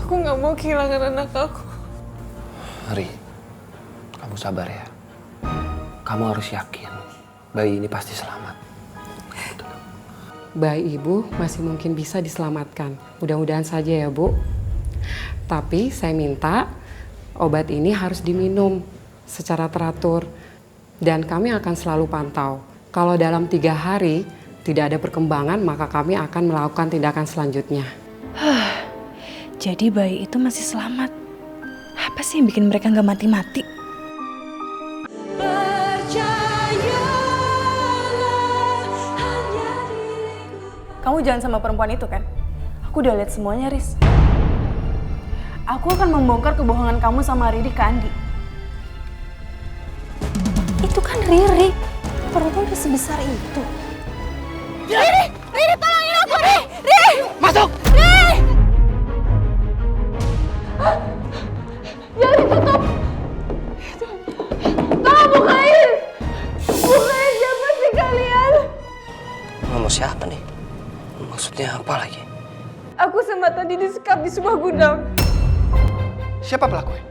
Aku nggak mau kehilangan anak aku. Ri, kamu sabar ya. Kamu harus yakin bayi ini pasti selamat. Bayi ibu masih mungkin bisa diselamatkan. Mudah-mudahan saja ya Bu. Tapi saya minta obat ini harus diminum secara teratur. Dan kami akan selalu pantau. Kalau dalam 3 hari tidak ada perkembangan, maka kami akan melakukan tindakan selanjutnya. Jadi bayi itu masih selamat. Apa sih yang bikin mereka nggak mati-mati? Kamu jangan sama perempuan itu kan? Aku udah lihat semuanya, Riz. Aku akan membongkar kebohongan kamu sama Riri ke Andi. Itu kan Riri. Perempuan udah sebesar itu. Riri! Riri, tolongin aku, Riri! Riri! Masuk! Riri! Jangan ditutup! Tolong bukain! Bukain, siapa sih kalian? Ngomong siapa nih? Maksudnya apa lagi? Aku sama tadi disekap di sebuah gudang. Siapa pelakunya?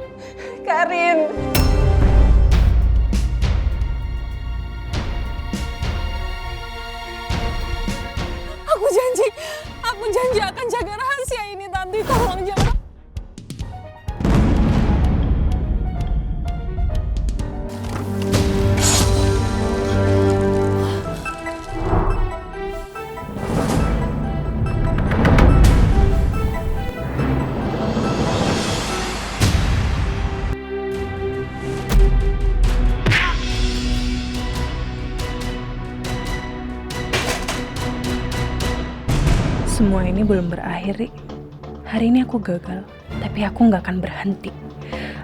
Karin. Aku janji akan jaga rahasia ini, Tanti. Tolong jangan. Semua ini belum berakhir, Ri. Hari ini aku gagal, tapi aku nggak akan berhenti.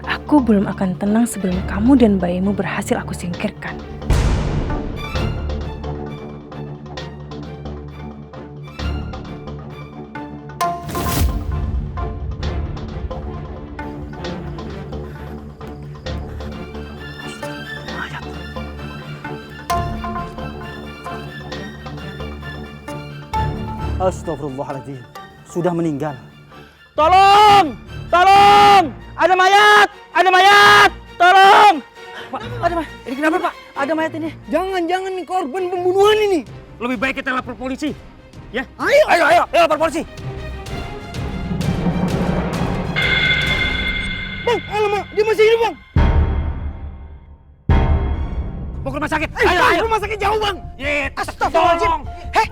Aku belum akan tenang sebelum kamu dan bayimu berhasil aku singkirkan. Astagfirullahaladzim, sudah meninggal. Tolong! Tolong! Ada mayat! Ada mayat! Tolong! Pak, ada mayat. Ini kenapa, Pak? Ada mayat ini. Jangan nih korban pembunuhan ini. Lebih baik kita lapor polisi. Ya? Ayo lapor polisi. Bang, alamak, dia masih hidup, Bang. Mau ke rumah sakit? Ayo. Rumah sakit jauh, Bang. Astagfirullahaladzim. Heh.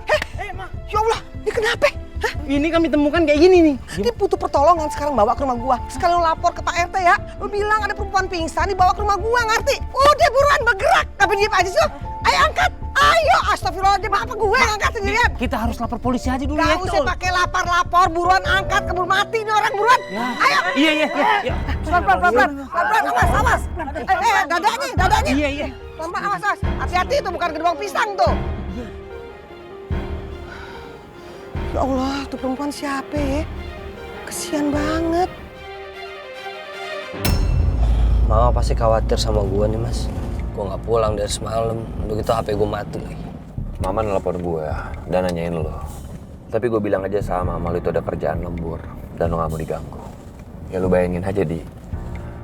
Ya Allah, ini kenapa? Hah? Ini kami temukan kayak gini nih. Dia butuh pertolongan, sekarang bawa ke rumah gua. Sekali lu lapor ke Pak RT ya. Lu bilang ada perempuan pingsan dibawa ke rumah gua, ngerti? Udah buruan bergerak. Tapi diem aja sih lo. Ayo angkat. Ayo, astagfirullahaladzim. Apa gue yang angkat sendirian? Kita harus lapor polisi aja dulu ya. Gak usah pakai lapor. Buruan angkat. Keburu mati nih orang buruan. Ya. Ayo. Iya. Pelan-pelan. Awas. Dadanya. Iya. Pelan-pelan, awas. Hati-hati itu bukan gerbang pisang tuh. Ya Allah, tuh perempuan siapa ya? Kesian banget. Mama pasti khawatir sama gue nih, Mas. Gue nggak pulang dari semalam, udah gitu HP gue mati lagi. Mama nelpon gue dan nanyain lo. Tapi gue bilang aja sama Mama lo itu ada kerjaan lembur dan lo nggak mau diganggu. Ya lo bayangin aja, Di.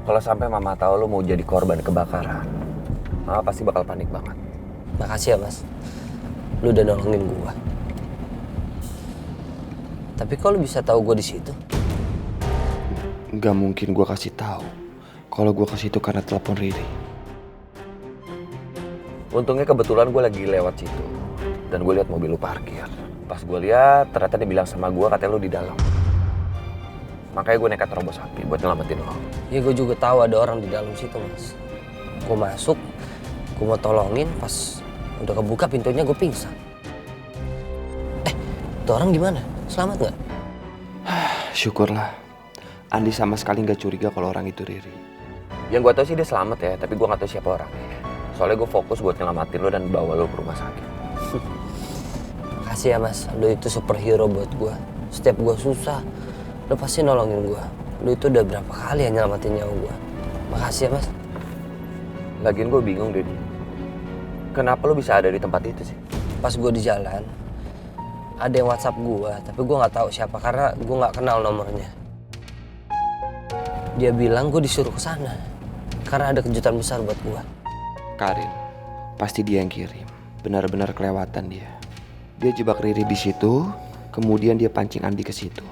Kalau sampai Mama tahu lo mau jadi korban kebakaran, Mama pasti bakal panik banget. Makasih ya, Mas. Lo udah nolongin gue. Tapi kok lo bisa tahu gue di situ? Gak mungkin gue kasih tahu. Kalau gue ke situ karena telepon Riri. Untungnya kebetulan gue lagi lewat situ dan gue lihat mobil lu parkir. Pas gue lihat ternyata dia bilang sama gue katanya lu di dalam. Makanya gue nekat terobos api buat nyelamatin lo. Ya gue juga tahu ada orang di dalam situ, Mas. Gue masuk, gue mau tolongin, pas udah kebuka pintunya gue pingsan. Itu orang gimana? Selamat nggak? Syukurlah. Andi sama sekali nggak curiga kalau orang itu Riri. Yang gue tahu sih dia selamat ya, tapi gue nggak tahu siapa orangnya. Soalnya gue fokus buat nyelamatin lo dan bawa lo ke rumah sakit. Makasih ya, Mas, lo itu superhero buat gue. Setiap gue susah, lo pasti nolongin gue. Lo itu udah berapa kali ya nyelamatin nyawa gue. Makasih ya, Mas. Lagian gue bingung, Dedi. Kenapa lo bisa ada di tempat itu sih? Pas gue di jalan, ada yang WhatsApp gue, tapi gue nggak tahu siapa karena gue nggak kenal nomornya. Dia bilang gue disuruh ke sana karena ada kejutan besar buat gue. Karin, pasti dia yang kirim. Benar-benar kelewatan dia. Dia jebak Riri di situ, kemudian dia pancing Andi ke situ.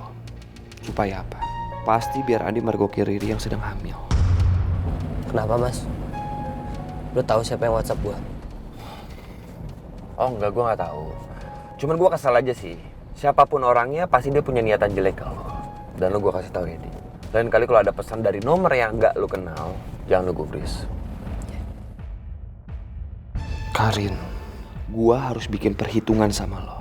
Supaya apa? Pasti biar Andi mergoki Riri yang sedang hamil. Kenapa, Mas? Lo tahu siapa yang WhatsApp gue? Oh enggak, gue nggak tahu. Cuman gue kesal aja sih. Siapapun orangnya pasti dia punya niatan jelek ke lo. Dan lo gue kasih tahu ya, Di. Lain kali kalau ada pesan dari nomor yang nggak lo kenal, jangan lo gubris. Karin, gue harus bikin perhitungan sama lo.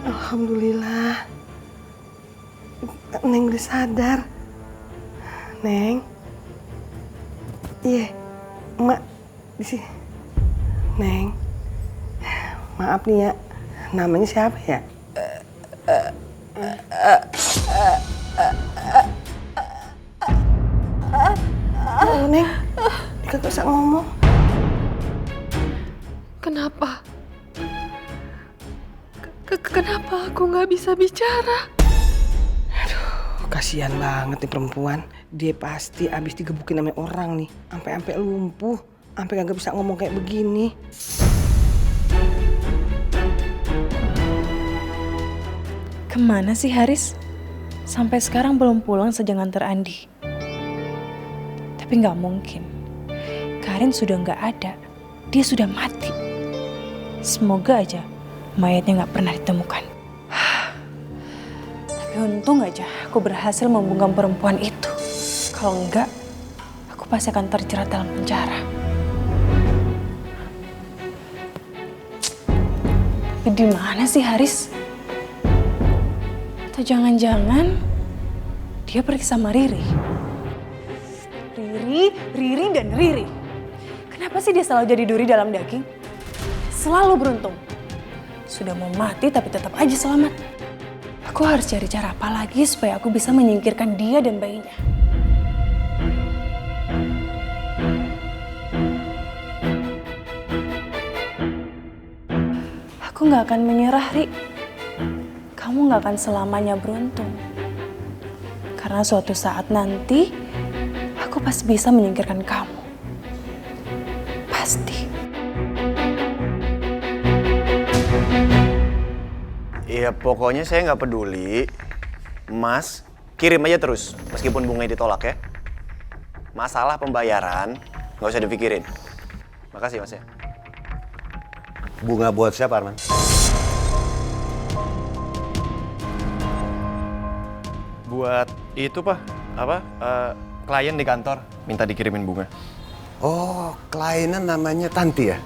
Alhamdulillah. Neng udah sadar. Neng. Iya, Emak di sini. Neng. Maaf nih ya. Namanya siapa ya? Neng, kagak bisa ngomong. Kenapa? Kenapa aku nggak bisa bicara? Aduh, kasihan banget nih perempuan. Dia pasti abis digebukin sama orang nih. Sampai lumpuh. Sampai kagak bisa ngomong kayak begini. Kemana sih Haris? Sampai sekarang belum pulang sejak nganter Andi. Tapi nggak mungkin. Karin sudah nggak ada. Dia sudah mati. Semoga aja mayatnya nggak pernah ditemukan. Tapi untung aja aku berhasil membungkam perempuan itu. Kalau enggak, aku pasti akan terjerat dalam penjara. Tapi di mana sih Haris? Atau jangan-jangan dia pergi sama Riri? Riri dan Riri. Kenapa sih dia selalu jadi duri dalam daging? Selalu beruntung. Sudah mau mati tapi tetap aja selamat. Aku harus cari cara apa lagi supaya aku bisa menyingkirkan dia dan bayinya. Aku gak akan menyerah, Ri. Kamu gak akan selamanya beruntung. Karena suatu saat nanti, aku pasti bisa menyingkirkan kamu. Pasti. Ya pokoknya saya nggak peduli. Mas, kirim aja terus. Meskipun bunganya ditolak ya. Masalah pembayaran, nggak usah dipikirin. Makasih Mas ya. Bunga buat siapa, Arman? Buat itu Pak, klien di kantor minta dikirimin bunga. Oh, kliennya namanya Tanti ya?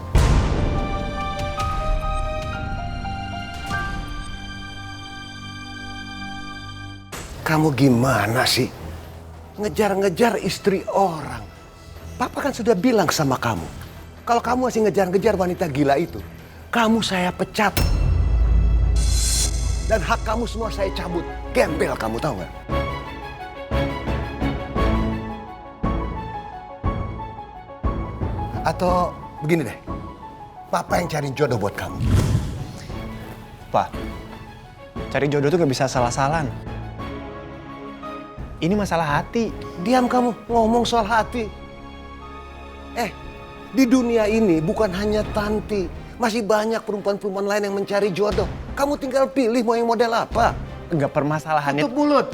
Kamu gimana sih? Ngejar-ngejar istri orang. Papa kan sudah bilang sama kamu. Kalau kamu masih ngejar-ngejar wanita gila itu, kamu saya pecat. Dan hak kamu semua saya cabut. Gembel kamu, tahu nggak? Atau begini deh, Papa yang cari jodoh buat kamu. Pak, cari jodoh tuh nggak bisa salah-salahan. Ini masalah hati. Diam kamu, ngomong soal hati. Di dunia ini bukan hanya Tanti. Masih banyak perempuan-perempuan lain yang mencari jodoh. Kamu tinggal pilih mau yang model apa. Enggak, permasalahannya... Tutup mulut.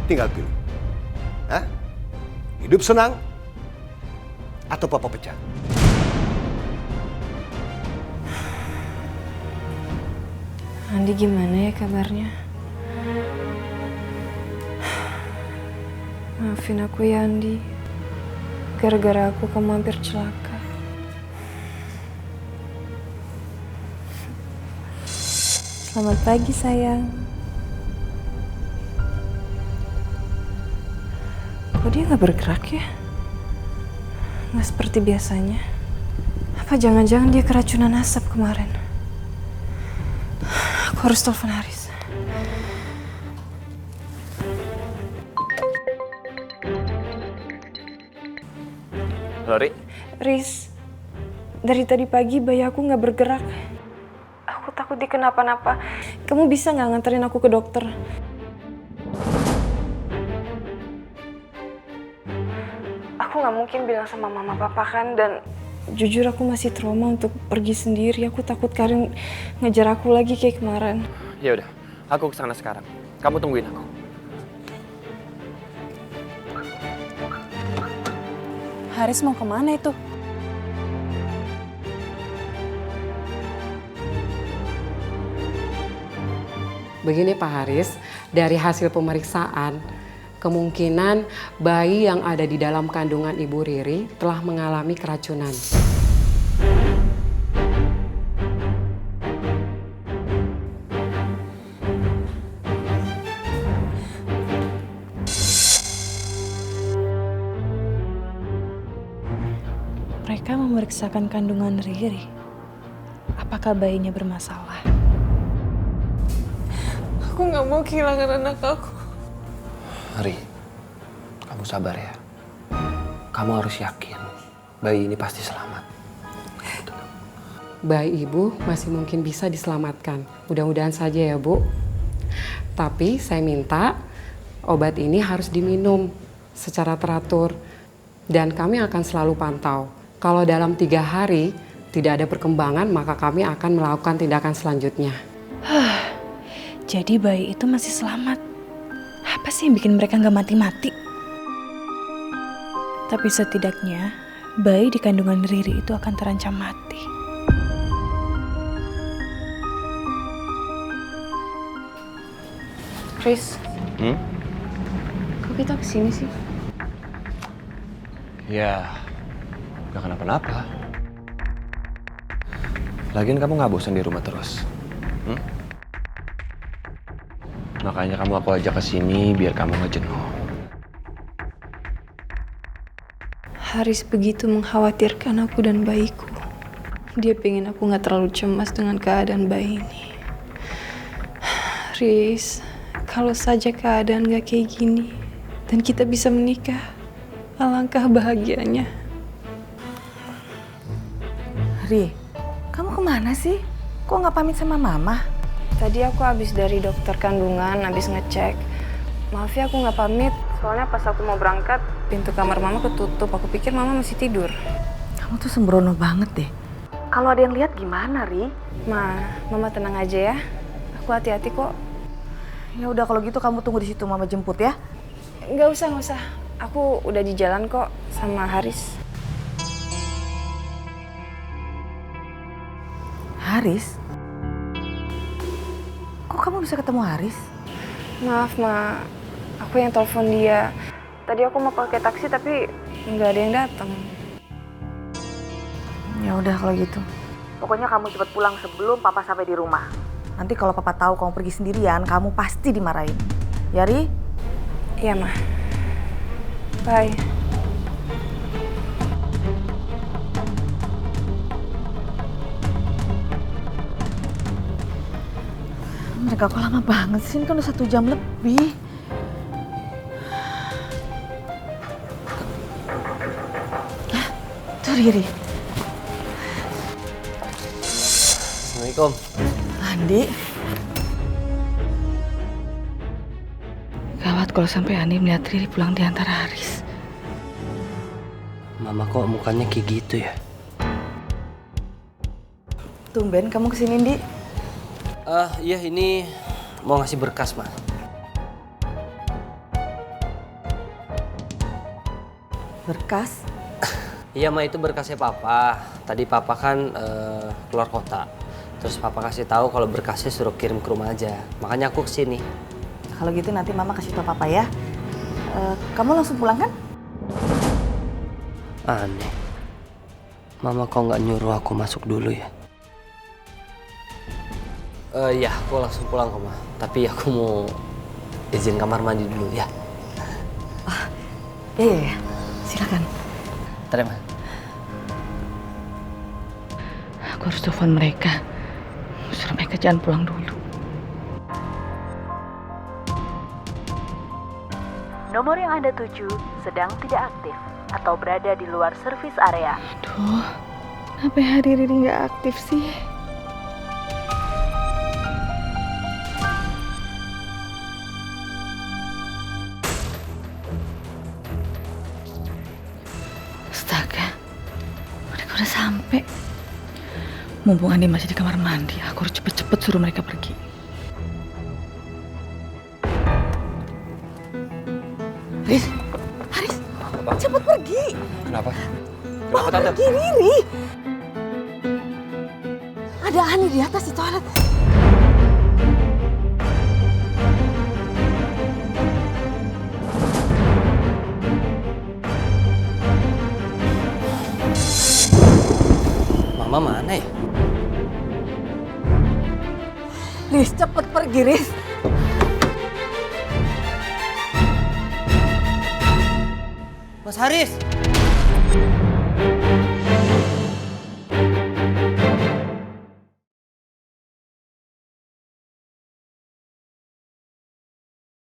Tinggal pilih. Hah? Hidup senang atau Papa pecat? Andi gimana ya kabarnya? Maafin aku ya Andi. Gara-gara aku kamu hampir celaka. Selamat pagi sayang. Kok dia gak bergerak ya? Gak seperti biasanya. Apa jangan-jangan dia keracunan asap kemarin? Aku harus telepon Haris. Lori? Riz, dari tadi pagi bayi aku nggak bergerak. Aku takut dia kenapa-napa. Kamu bisa nggak nganterin aku ke dokter? Aku nggak mungkin bilang sama mama papa kan, dan jujur aku masih trauma untuk pergi sendiri. Aku takut Karin ngejar aku lagi kayak kemarin. Ya udah, aku kesana sekarang. Kamu tungguin aku. Haris mau kemana itu? Begini Pak Haris, dari hasil pemeriksaan, kemungkinan bayi yang ada di dalam kandungan Ibu Riri telah mengalami keracunan. Mereka memeriksakan kandungan Riri. Apakah bayinya bermasalah? Aku nggak mau kehilangan anak aku. Ri, kamu sabar ya. Kamu harus yakin bayi ini pasti selamat. Bayi Ibu masih mungkin bisa diselamatkan. Mudah-mudahan saja ya Bu. Tapi saya minta obat ini harus diminum secara teratur. Dan kami akan selalu pantau. Kalau dalam 3 hari tidak ada perkembangan, maka kami akan melakukan tindakan selanjutnya. Jadi bayi itu masih selamat. Apa sih yang bikin mereka nggak mati-mati? Tapi setidaknya bayi di kandungan Riri itu akan terancam mati. Chris, kok kita kesini sih? Ya, gak kenapa-napa. Lagian kamu gak bosan di rumah terus? Makanya kamu aku ajak ke sini biar kamu gak jenuh. Haris begitu mengkhawatirkan aku dan bayiku. Dia pengen aku gak terlalu cemas dengan keadaan bayi ini. Riz, kalau saja keadaan gak kayak gini dan kita bisa menikah, alangkah bahagianya. Ri, kamu kemana sih? Kok nggak pamit sama mama? Tadi aku habis dari dokter kandungan, habis ngecek. Maaf ya aku nggak pamit, soalnya pas aku mau berangkat, pintu kamar mama ketutup. Aku pikir mama masih tidur. Kamu tuh sembrono banget deh. Kalau ada yang lihat gimana, Ri? Mama tenang aja ya. Aku hati-hati kok. Ya udah kalau gitu kamu tunggu di situ, mama jemput ya. Nggak usah. Aku udah di jalan kok sama Haris. Haris? Kok kamu bisa ketemu Haris? Maaf, Ma. Aku yang telepon dia. Tadi aku mau pakai taksi tapi nggak ada yang datang. Ya udah kalau gitu. Pokoknya kamu cepat pulang sebelum papa sampai di rumah. Nanti kalau papa tahu kamu pergi sendirian, kamu pasti dimarahin. Ya, Ri? Iya, Ma. Bye. Mereka kok lama banget sih, ini kan udah 1 jam lebih. Tuh Riri. Assalamualaikum. Andi. Gawat kalau sampai Andi melihat Riri pulang di antara Haris. Mama kok mukanya kayak gitu ya? Tumben kamu kesini, Ndi. Iya ini mau ngasih berkas, Ma. Berkas? Iya, Ma, itu berkasnya Papa. Tadi Papa kan keluar kota. Terus Papa kasih tahu kalau berkasnya suruh kirim ke rumah aja. Makanya aku kesini. Kalau gitu nanti Mama kasih tau Papa ya. Kamu langsung pulang kan? Aneh. Mama kok nggak nyuruh aku masuk dulu ya? Ya, aku langsung pulang kok, Ma. Tapi aku mau izin kamar mandi dulu ya. Iya. Silakan. Ntar ya, Ma. Aku harus telepon mereka. Suruh mereka jangan pulang dulu. Nomor yang Anda tuju sedang tidak aktif. atau berada di luar servis area. Aduh, kenapa hari Riri nggak aktif sih? Astaga, mereka udah sampai. Mumpung Andi masih di kamar mandi, aku harus cepet-cepet suruh mereka pergi. Haris, cepet pergi. Kenapa? Bawa pergi Riri. Ada Ani di atas di toilet. Mama mana ya? Riz, cepet pergi, Riz. Mas Haris,